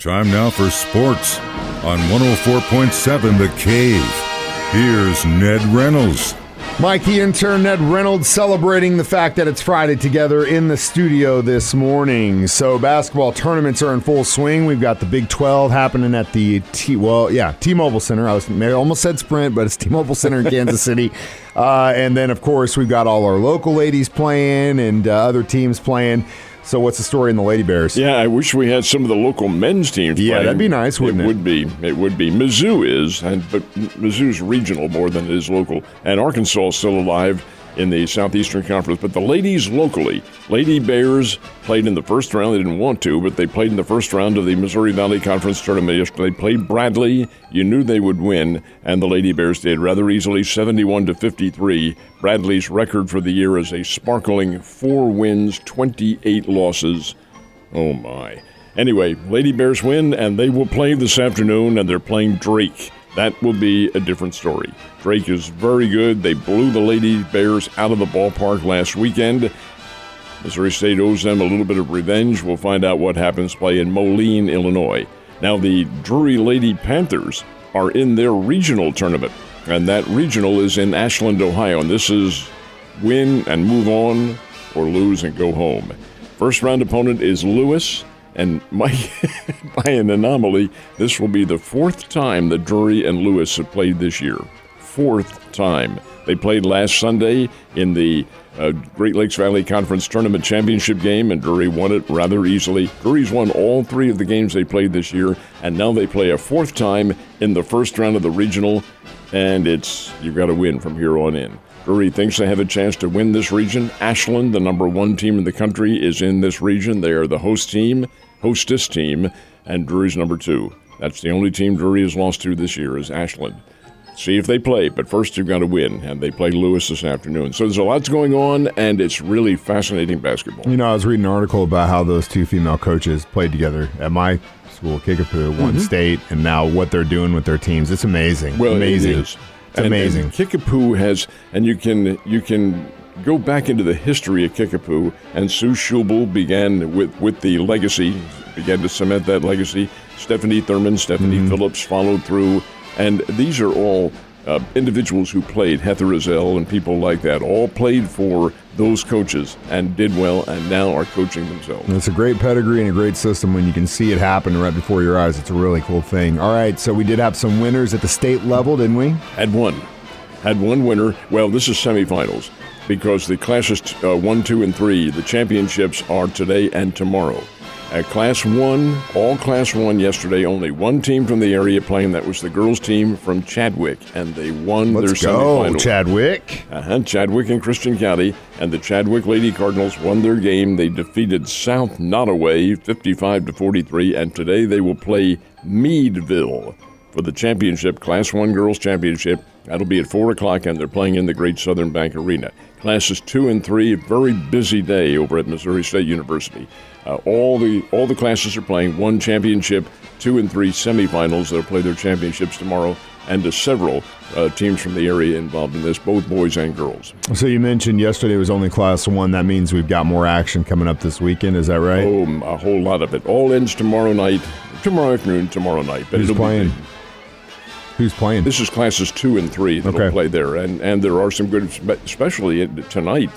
Time now for sports on 104.7 The Cave. Here's Ned Reynolds. Mikey, intern Ned Reynolds, celebrating the fact that it's Friday together in the studio this morning. So basketball tournaments are in full swing. We've got the Big 12 happening at the T-Mobile Center. I almost said Sprint, but it's T-Mobile Center in Kansas City. And then, of course, we've got all our local ladies playing and other teams playing. So what's the story in the Lady Bears? Yeah, I wish we had some of the local men's teams playing. Yeah, that'd be nice, wouldn't it? It would be. Mizzou is, but Mizzou's regional more than it is local. And Arkansas is still alive in the Southeastern Conference. But the ladies locally, Lady Bears played in the first round. They didn't want to, but they played in the first round of the Missouri Valley Conference tournament yesterday. They played Bradley. You knew they would win, and the Lady Bears did rather easily, 71-53. Bradley's record for the year is a sparkling 4 wins, 28 losses. Oh, my. Anyway, Lady Bears win, and they will play this afternoon, and they're playing Drake. That will be a different story. Drake is very good. They blew the Lady Bears out of the ballpark last weekend. Missouri State owes them a little bit of revenge. We'll find out what happens play in Moline, Illinois. Now, the Drury Lady Panthers are in their regional tournament, and that regional is in Ashland, Ohio. And this is win and move on or lose and go home. First round opponent is Lewis. And by an anomaly, this will be the 4th time that Drury and Lewis have played this year. 4th time. They played last Sunday in the Great Lakes Valley Conference Tournament Championship game, and Drury won it rather easily. Drury's won all 3 of the games they played this year, and now they play a 4th time in the first round of the regional, and you've got to win from here on in. Drury thinks they have a chance to win this region. Ashland, the number 1 team in the country, is in this region. They are the hostess team, and Drury's number 2. That's the only team Drury has lost to this year is Ashland. See if they play, but first you've got to win, and they play Lewis this afternoon. So there's a lot going on, and it's really fascinating basketball. You know, I was reading an article about how those 2 female coaches played together at my school, Kickapoo, won state, and now what they're doing with their teams. It's amazing. Well, amazing. It is. It's amazing. And Kickapoo has, and you can go back into the history of Kickapoo, and Sue Schubel began with the legacy, began to cement that legacy. Stephanie Thurman, Stephanie Phillips followed through, and these are all individuals who played, Heather Rizell and people like that, all played for those coaches and did well and now are coaching themselves. And it's a great pedigree and a great system when you can see it happen right before your eyes. It's a really cool thing. All right, so we did have some winners at the state level, didn't we? Had one winner. Well, this is semifinals because the classes 1, 2, and 3, the championships are today and tomorrow. At Class 1, all Class 1 yesterday, only one team from the area playing. That was the girls' team from Chadwick, and they won their semifinal. Let's go, Chadwick. Chadwick and Christian County, and the Chadwick Lady Cardinals won their game. They defeated South Nottoway 55-43, and today they will play Meadville for the championship, Class 1 Girls Championship. That'll be at 4 o'clock, and they're playing in the Great Southern Bank Arena. Classes 2 and 3, a very busy day over at Missouri State University. All the classes are playing 1 championship, 2 and 3 semifinals. They'll play their championships tomorrow, and several teams from the area involved in this, both boys and girls. So you mentioned yesterday was only Class 1. That means we've got more action coming up this weekend. Is that right? Oh, a whole lot of it. All ends tomorrow afternoon, tomorrow night. But Who's playing? Who's playing? This is Classes 2 and 3 that will play there, and there are some good, especially tonight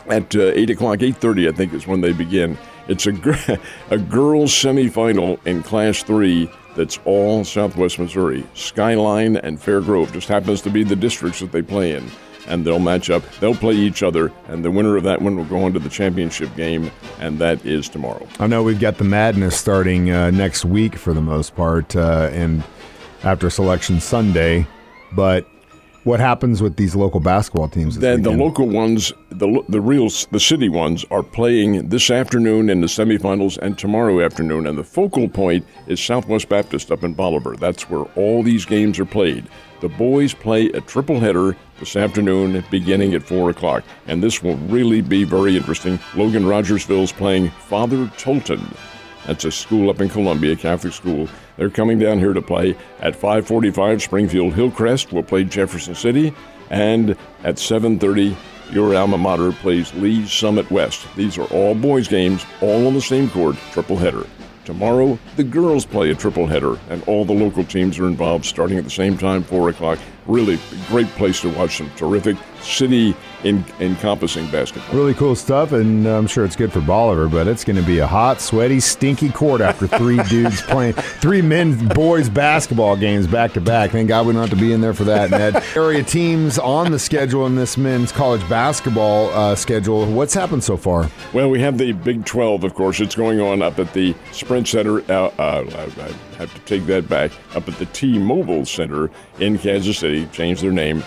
at 8 o'clock, 8:30, I think is when they begin. It's a girls semifinal in Class 3 that's all Southwest Missouri. Skyline and Fair Grove just happens to be the districts that they play in, and they'll match up. They'll play each other, and the winner of that one will go on to the championship game, and that is tomorrow. I know we've got the madness starting next week for the most part, and after Selection Sunday, but what happens with these local basketball teams? The local ones, the city ones, are playing this afternoon in the semifinals and tomorrow afternoon. And the focal point is Southwest Baptist up in Bolivar. That's where all these games are played. The boys play a triple header this afternoon beginning at 4 o'clock. And this will really be very interesting. Logan Rogersville's playing Father Tolton. That's a school up in Columbia, Catholic school. They're coming down here to play. At 5:45, Springfield Hillcrest will play Jefferson City. And at 7:30, your alma mater plays Lee's Summit West. These are all boys games, all on the same court, triple header. Tomorrow, the girls play a triple header, and all the local teams are involved starting at the same time, 4 o'clock. Really great place to watch some terrific city encompassing basketball. Really cool stuff, and I'm sure it's good for Bolivar, but it's going to be a hot, sweaty, stinky court after 3 dudes playing 3 men's boys basketball games back to back. Thank God we don't have to be in there for that, Ned. Area teams on the schedule in this men's college basketball schedule. What's happened so far? Well, we have the Big 12, of course. It's going on up at the Sprint Center. I have to take that back. Up at the T-Mobile Center in Kansas City. Changed their name.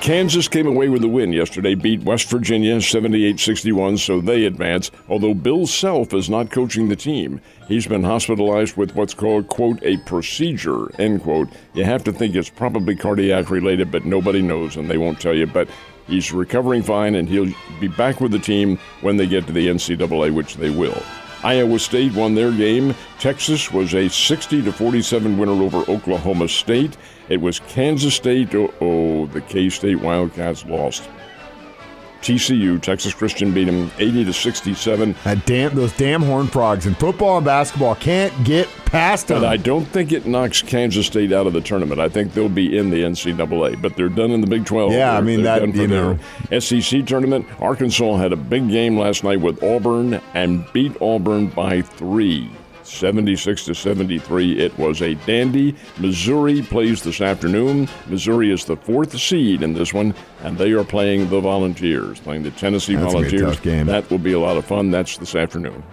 Kansas came away with a win yesterday, beat West Virginia 78-61, so they advance, although Bill Self is not coaching the team. He's been hospitalized with what's called, quote, a procedure, end quote. You have to think it's probably cardiac related, but nobody knows, and they won't tell you. But he's recovering fine, and he'll be back with the team when they get to the NCAA, which they will. Iowa State won their game. Texas was a 60-47 winner over Oklahoma State. It was Kansas State. The K-State Wildcats lost. TCU, Texas Christian, beat them 80-67. Those damn Horned Frogs in football and basketball can't get past them. But I don't think it knocks Kansas State out of the tournament. I think they'll be in the NCAA, but they're done in the Big 12. Yeah, I mean, they're that, you know. SEC tournament, Arkansas had a big game last night with Auburn and beat Auburn by 3. 76-73. It was a dandy. Missouri plays this afternoon. Missouri is the 4th seed in this one, and they are playing the Volunteers, playing the Tennessee Volunteers. Gonna be a tough game. That will be a lot of fun. That's this afternoon.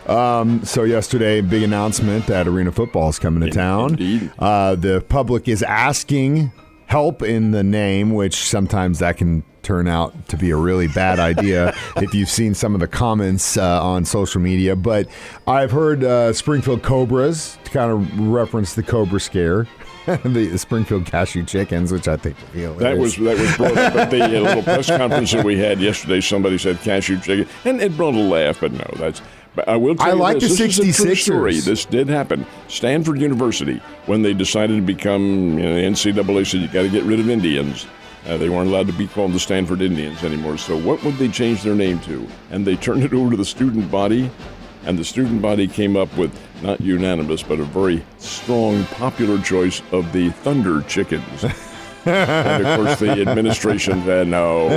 So yesterday, big announcement that Arena Football is coming to town. Indeed. The public is asking help in the name, which sometimes that can turn out to be a really bad idea if you've seen some of the comments on social media. But I've heard Springfield Cobras, to kind of reference the Cobra scare, the Springfield Cashew Chickens, which I think would be hilarious. That was brought up at the little press conference that we had yesterday. Somebody said Cashew Chicken, and it brought a laugh, but no, that's... But I will tell you like this. The this is a true 66ers. story. This did happen. Stanford University, when they decided to become, the NCAA said you got to get rid of Indians. They weren't allowed to be called the Stanford Indians anymore. So what would they change their name to? And they turned it over to the student body, and the student body came up with, not unanimous, but a very strong, popular choice of the Thunder Chickens. And of course, the administration said no.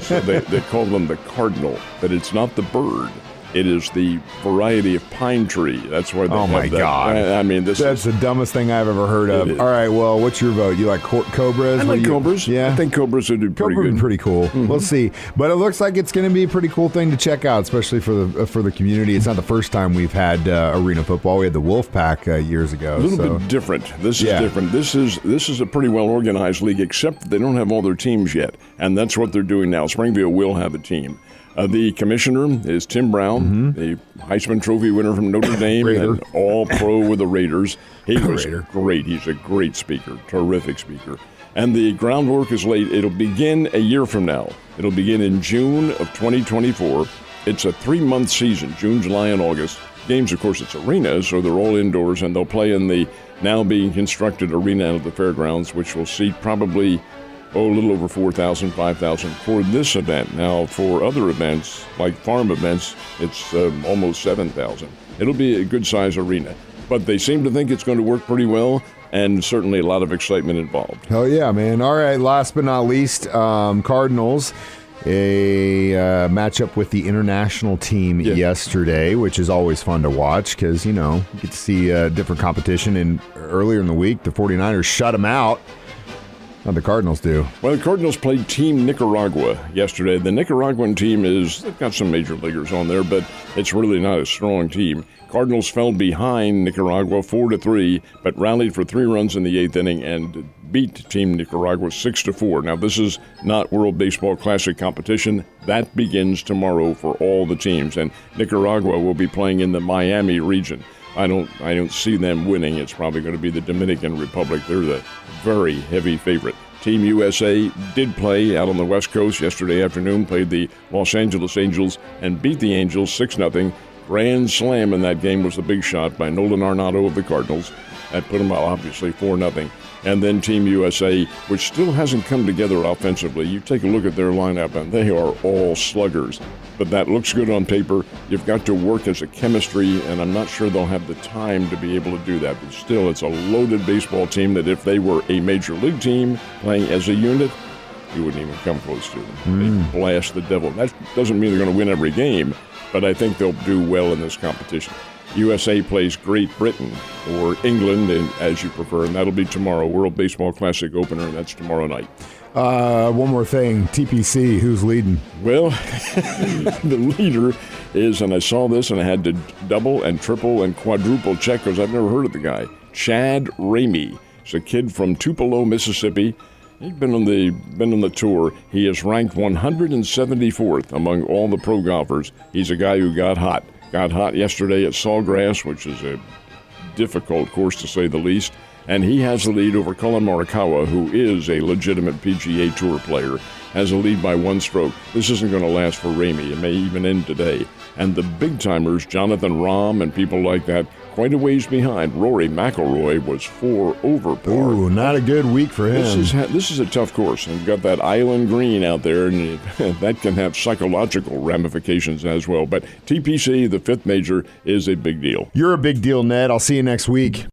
So they call them the cardinal, but it's not the bird. It is the variety of pine tree. That's why they have that. Oh, my God. I mean, that's the dumbest thing I've ever heard of. All right, well, what's your vote? You like Cobras? I like Cobras. Yeah? I think Cobras would do pretty Cobra would good. be pretty cool. Mm-hmm. We'll see. But it looks like it's going to be a pretty cool thing to check out, especially for the community. It's not the first time we've had arena football. We had the Wolfpack years ago. A little bit different. This is different. This is a pretty well-organized league, except that they don't have all their teams yet, and that's what they're doing now. Springfield will have a team. The commissioner is Tim Brown, the Heisman Trophy winner from Notre Dame, and all-pro with the Raiders. He was great. He's a great speaker, terrific speaker. And the groundwork is laid. It'll begin a year from now. It'll begin in June of 2024. It's a 3-month season, June, July, and August. Games, of course, it's arenas, so they're all indoors, and they'll play in the now being constructed arena at the fairgrounds, which will seat probably a little over 4,000, 5,000 for this event. Now, for other events, like farm events, it's almost 7,000. It'll be a good-sized arena. But they seem to think it's going to work pretty well, and certainly a lot of excitement involved. Hell yeah, man. All right, last but not least, Cardinals, a matchup with the international team yesterday, which is always fun to watch because, you get to see different competition. And earlier in the week, the 49ers shut them out. How'd the Cardinals do? Well, the Cardinals played Team Nicaragua yesterday. The Nicaraguan team they've got some major leaguers on there, but it's really not a strong team. Cardinals fell behind Nicaragua 4-3, but rallied for 3 runs in the 8th inning and beat Team Nicaragua 6-4. Now, this is not World Baseball Classic competition. That begins tomorrow for all the teams, and Nicaragua will be playing in the Miami region. I don't see them winning. It's probably going to be the Dominican Republic. They're the very heavy favorite. Team USA did play out on the West Coast yesterday afternoon, played the Los Angeles Angels and beat the Angels 6-0. grand slam in that game was the big shot by Nolan Arenado of the Cardinals. That put them out, obviously, 4-0. And then Team USA, which still hasn't come together offensively. You take a look at their lineup, and they are all sluggers. But that looks good on paper. You've got to work as a chemistry, and I'm not sure they'll have the time to be able to do that. But still, it's a loaded baseball team that if they were a major league team playing as a unit, you wouldn't even come close to them. They blast the devil. That doesn't mean they're going to win every game, but I think they'll do well in this competition. USA plays Great Britain or England, as you prefer, and that'll be tomorrow. World Baseball Classic opener, and that's tomorrow night. One more thing, TPC, who's leading? Well, the leader is, and I saw this and I had to double and triple and quadruple check because I've never heard of the guy, Chad Ramey. He's a kid from Tupelo, Mississippi. He's been on the tour. He is ranked 174th among all the pro golfers. He's a guy who got hot. Got hot yesterday at Sawgrass, which is a difficult course to say the least. And he has the lead over Colin Morikawa, who is a legitimate PGA Tour player, has a lead by 1 stroke. This isn't going to last for Ramey. It may even end today. And the big-timers, Jonathan Rahm and people like that, quite a ways behind. Rory McIlroy was 4 over par. Ooh, not a good week for him. This is a tough course. And you've got that island green out there, and that can have psychological ramifications as well. But TPC, the 5th major, is a big deal. You're a big deal, Ned. I'll see you next week.